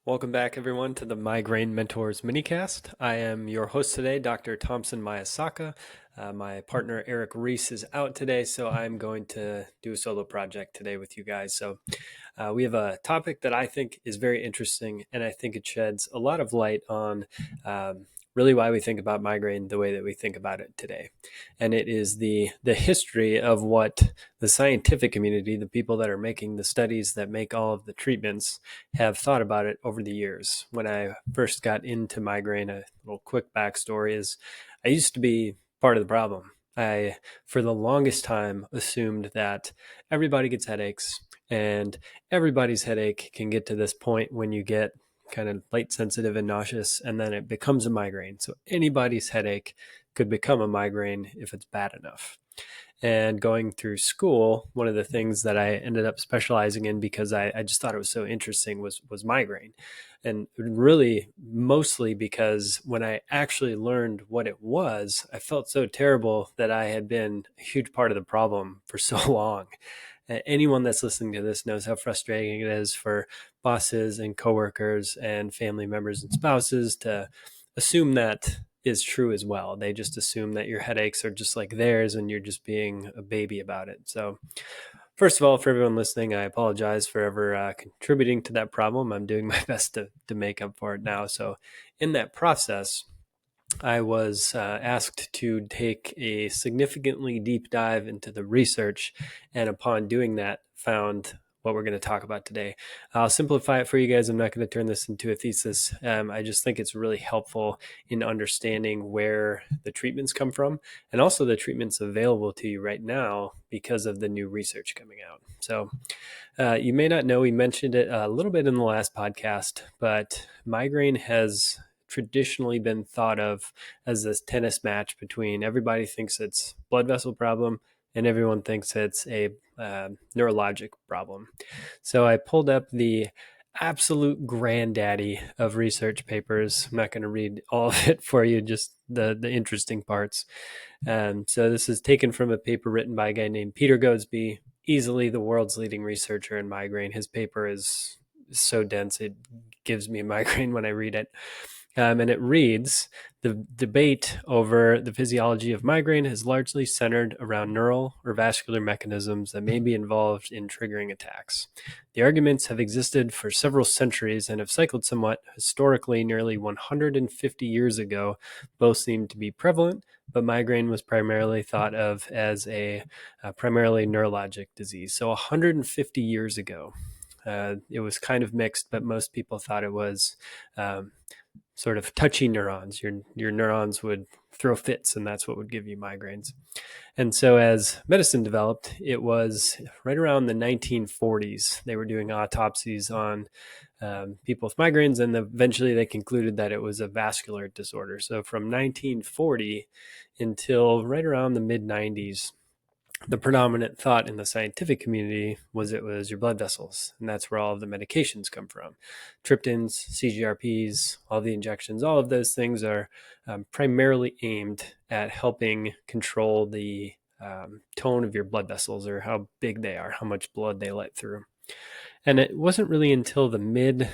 Welcome back, everyone, to the Migraine Mentors minicast. I am your host today, Dr. Thompson Maesaka. My partner Eric Reese is out today, so I'm going to do a solo project today with you guys. We have a topic that I think is very interesting, and I think it sheds a lot of light on really why we think about migraine the way that we think about it today. And it is the history of what the scientific community, the people that are making the studies that make all of the treatments, have thought about it over the years. When I first got into migraine, a little quick backstory is I used to be part of the problem. I, for the longest time, assumed that everybody gets headaches, and everybody's headache can get to this point when you get kind of light sensitive and nauseous, and then it becomes a migraine. So anybody's headache could become a migraine if it's bad enough. And going through school, one of the things that I ended up specializing in because I just thought it was so interesting was migraine. And really mostly because when I actually learned what it was, I felt so terrible that I had been a huge part of the problem for so long. Anyone that's listening to this knows how frustrating it is for bosses and coworkers and family members and spouses to assume that is true as well. They just assume that your headaches are just like theirs and you're just being a baby about it. So, first of all, for everyone listening, I apologize for ever contributing to that problem. I'm doing my best to make up for it now. So, in that process, I was asked to take a significantly deep dive into the research, and upon doing that, found what we're going to talk about today. I'll simplify it for you guys. I'm not going to turn this into a thesis. I just think it's really helpful in understanding where the treatments come from and also the treatments available to you right now because of the new research coming out. So, you may not know, we mentioned it a little bit in the last podcast, but migraine has traditionally been thought of as this tennis match between everybody thinks it's blood vessel problem and everyone thinks it's a neurologic problem. So I pulled up the absolute granddaddy of research papers. I'm not going to read all of it for you, just the interesting parts. So this is taken from a paper written by a guy named Peter Goadsby, easily the world's leading researcher in migraine. His paper is so dense, it gives me a migraine when I read it. And it reads, the debate over the physiology of migraine has largely centered around neural or vascular mechanisms that may be involved in triggering attacks. The arguments have existed for several centuries and have cycled somewhat. Historically, nearly 150 years ago, both seemed to be prevalent, but migraine was primarily thought of as a primarily neurologic disease. So 150 years ago, it was kind of mixed, but most people thought it was sort of touchy neurons. Your neurons would throw fits, and that's what would give you migraines. And so as medicine developed, it was right around the 1940s. They were doing autopsies on people with migraines, and eventually they concluded that it was a vascular disorder. So from 1940 until right around the mid 90s, the predominant thought in the scientific community was it was your blood vessels, and that's where all of the medications come from. Triptans, CGRPs, all the injections, all of those things are primarily aimed at helping control the tone of your blood vessels, or how big they are, how much blood they let through. And it wasn't really until the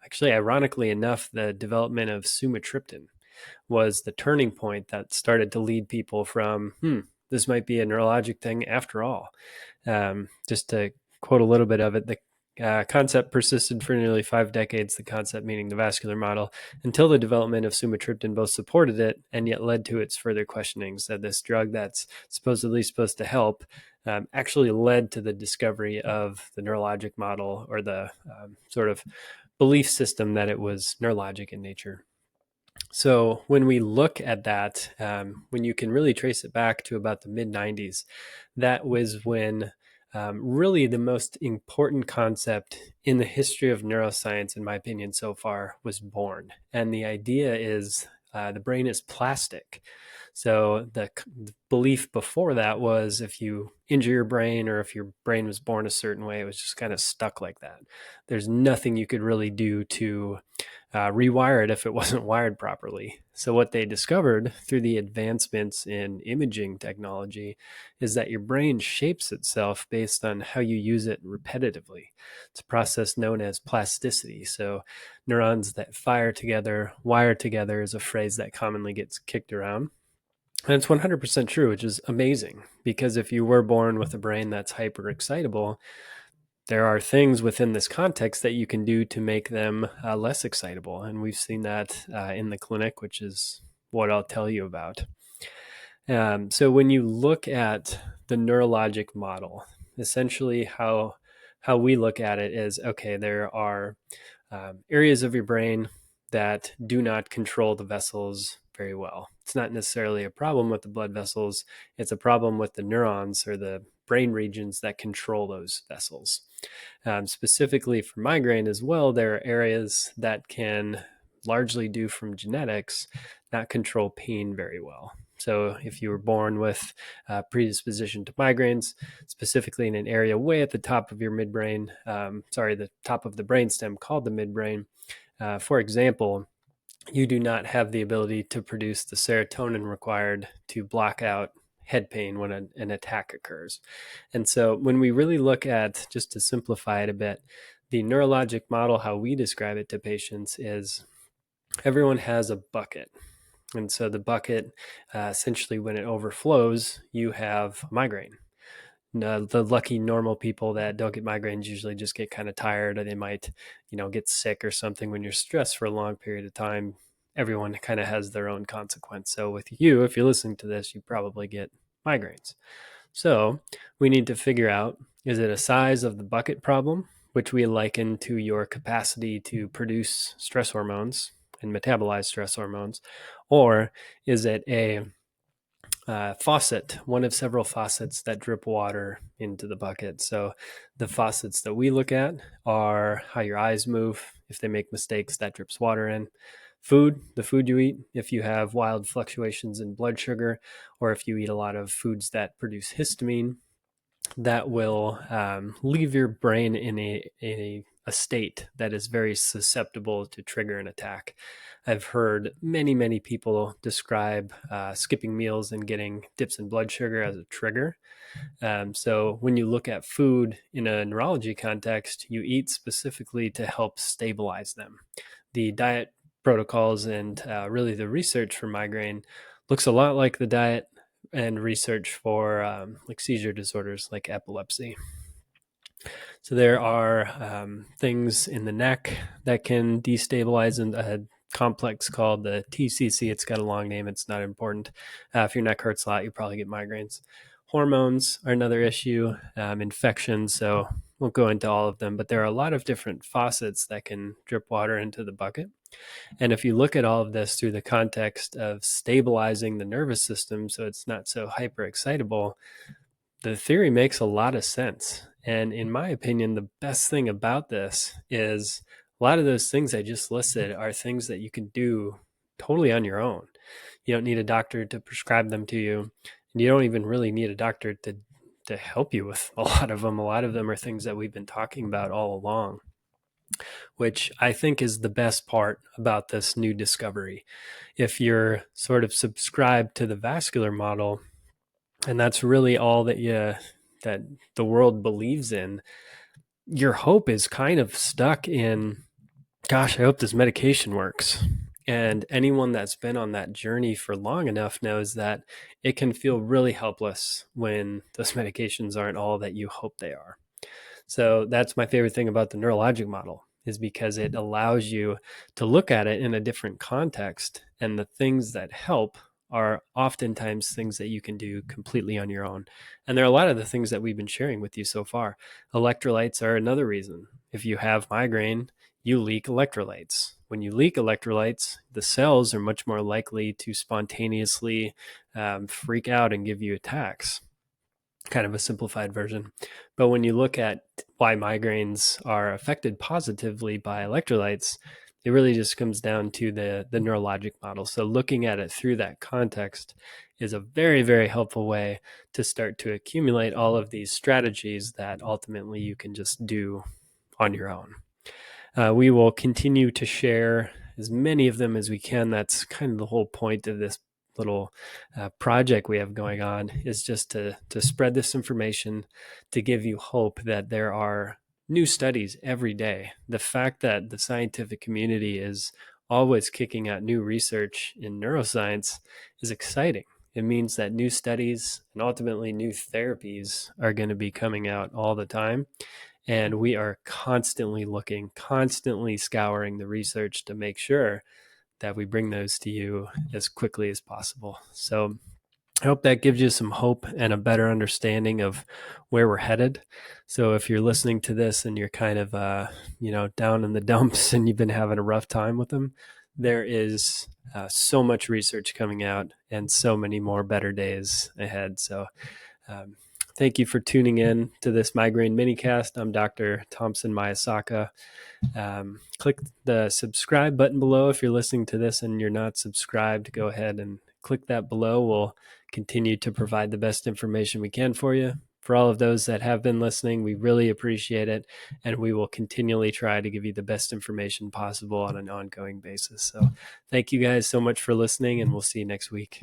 actually, ironically enough, the development of sumatriptan was the turning point that started to lead people from, this might be a neurologic thing after all. Just to quote a little bit of it, the concept persisted for nearly 5 decades, the concept meaning the vascular model, until the development of sumatriptan both supported it and yet led to its further questionings, that this drug that's supposedly supposed to help actually led to the discovery of the neurologic model, or the sort of belief system that it was neurologic in nature. So when we look at that, when you can really trace it back to about the mid 90s, that was when really the most important concept in the history of neuroscience, in my opinion, so far, was born. And the idea is the brain is plastic. So the belief before that was if you injure your brain, or if your brain was born a certain way, it was just kind of stuck like that. There's nothing you could really do to rewire it if it wasn't wired properly. So, what they discovered through the advancements in imaging technology is that your brain shapes itself based on how you use it repetitively. It's a process known as plasticity. So, neurons that fire together, wire together is a phrase that commonly gets kicked around. And it's 100% true, which is amazing because if you were born with a brain that's hyper excitable, there are things within this context that you can do to make them less excitable. And we've seen that in the clinic, which is what I'll tell you about. So when you look at the neurologic model, essentially how we look at it is, okay, there are areas of your brain that do not control the vessels very well. It's not necessarily a problem with the blood vessels. It's a problem with the neurons or the brain regions that control those vessels. Specifically for migraine as well, there are areas that can largely due from genetics not control pain very well. So if you were born with predisposition to migraines, specifically in an area way at the top of your midbrain, the top of the brainstem called the midbrain, for example, you do not have the ability to produce the serotonin required to block out head pain when an attack occurs. And so when we really look at, just to simplify it a bit, the neurologic model, how we describe it to patients is everyone has a bucket. And so the bucket, essentially when it overflows, you have migraine. The lucky normal people that don't get migraines usually just get kind of tired, or they might, get sick or something. When you're stressed for a long period of time, everyone kind of has their own consequence. So with you, if you're listening to this, you probably get migraines. So we need to figure out, is it a size of the bucket problem, which we liken to your capacity to produce stress hormones and metabolize stress hormones, or is it a faucet, one of several faucets that drip water into the bucket? So the faucets that we look at are how your eyes move. If they make mistakes, that drips water in. Food, the food you eat, if you have wild fluctuations in blood sugar, or if you eat a lot of foods that produce histamine, that will leave your brain in a state that is very susceptible to trigger an attack. I've heard many people describe skipping meals and getting dips in blood sugar as a trigger. So when you look at food in a neurology context, you eat specifically to help stabilize them. The diet protocols and really the research for migraine looks a lot like the diet and research for like seizure disorders like epilepsy. So there are things in the neck that can destabilize, and a complex called the TCC. It's got a long name. It's not important. If your neck hurts a lot, you probably get migraines. Hormones are another issue, infections. So won't go into all of them, but there are a lot of different faucets that can drip water into the bucket. And if you look at all of this through the context of stabilizing the nervous system so it's not so hyperexcitable, the theory makes a lot of sense. And in my opinion, the best thing about this is a lot of those things I just listed are things that you can do totally on your own. You don't need a doctor to prescribe them to you. And you don't even really need a doctor to help you with a lot of them. A lot of them are things that we've been talking about all along, which I think is the best part about this new discovery. If you're sort of subscribed to the vascular model, and that's really all that the world believes in, your hope is kind of stuck in, gosh, I hope this medication works. And anyone that's been on that journey for long enough knows that it can feel really helpless when those medications aren't all that you hope they are. So that's my favorite thing about the neurologic model, is because it allows you to look at it in a different context. And the things that help are oftentimes things that you can do completely on your own. And there are a lot of the things that we've been sharing with you so far. Electrolytes are another reason. If you have migraine, you leak electrolytes. When you leak electrolytes, the cells are much more likely to spontaneously freak out and give you attacks. Kind of a simplified version. But when you look at why migraines are affected positively by electrolytes, it really just comes down to the neurologic model. So looking at it through that context is a very helpful way to start to accumulate all of these strategies that ultimately you can just do on your own. We will continue to share as many of them as we can. That's kind of the whole point of this little project we have going on, is just to spread this information, to give you hope that there are new studies every day. The fact that the scientific community is always kicking out new research in neuroscience is exciting. It means that new studies and ultimately new therapies are going to be coming out all the time. And we are constantly looking, constantly scouring the research to make sure that we bring those to you as quickly as possible. So I hope that gives you some hope and a better understanding of where we're headed. So if you're listening to this and you're kind of, down in the dumps and you've been having a rough time with them, there is so much research coming out and so many more better days ahead. So um, thank you for tuning in to this Migraine Minicast. I'm Dr. Thompson Maesaka. Click the subscribe button below. If you're listening to this and you're not subscribed, go ahead and click that below. We'll continue to provide the best information we can for you. For all of those that have been listening, we really appreciate it, and we will continually try to give you the best information possible on an ongoing basis. So thank you guys so much for listening, and we'll see you next week.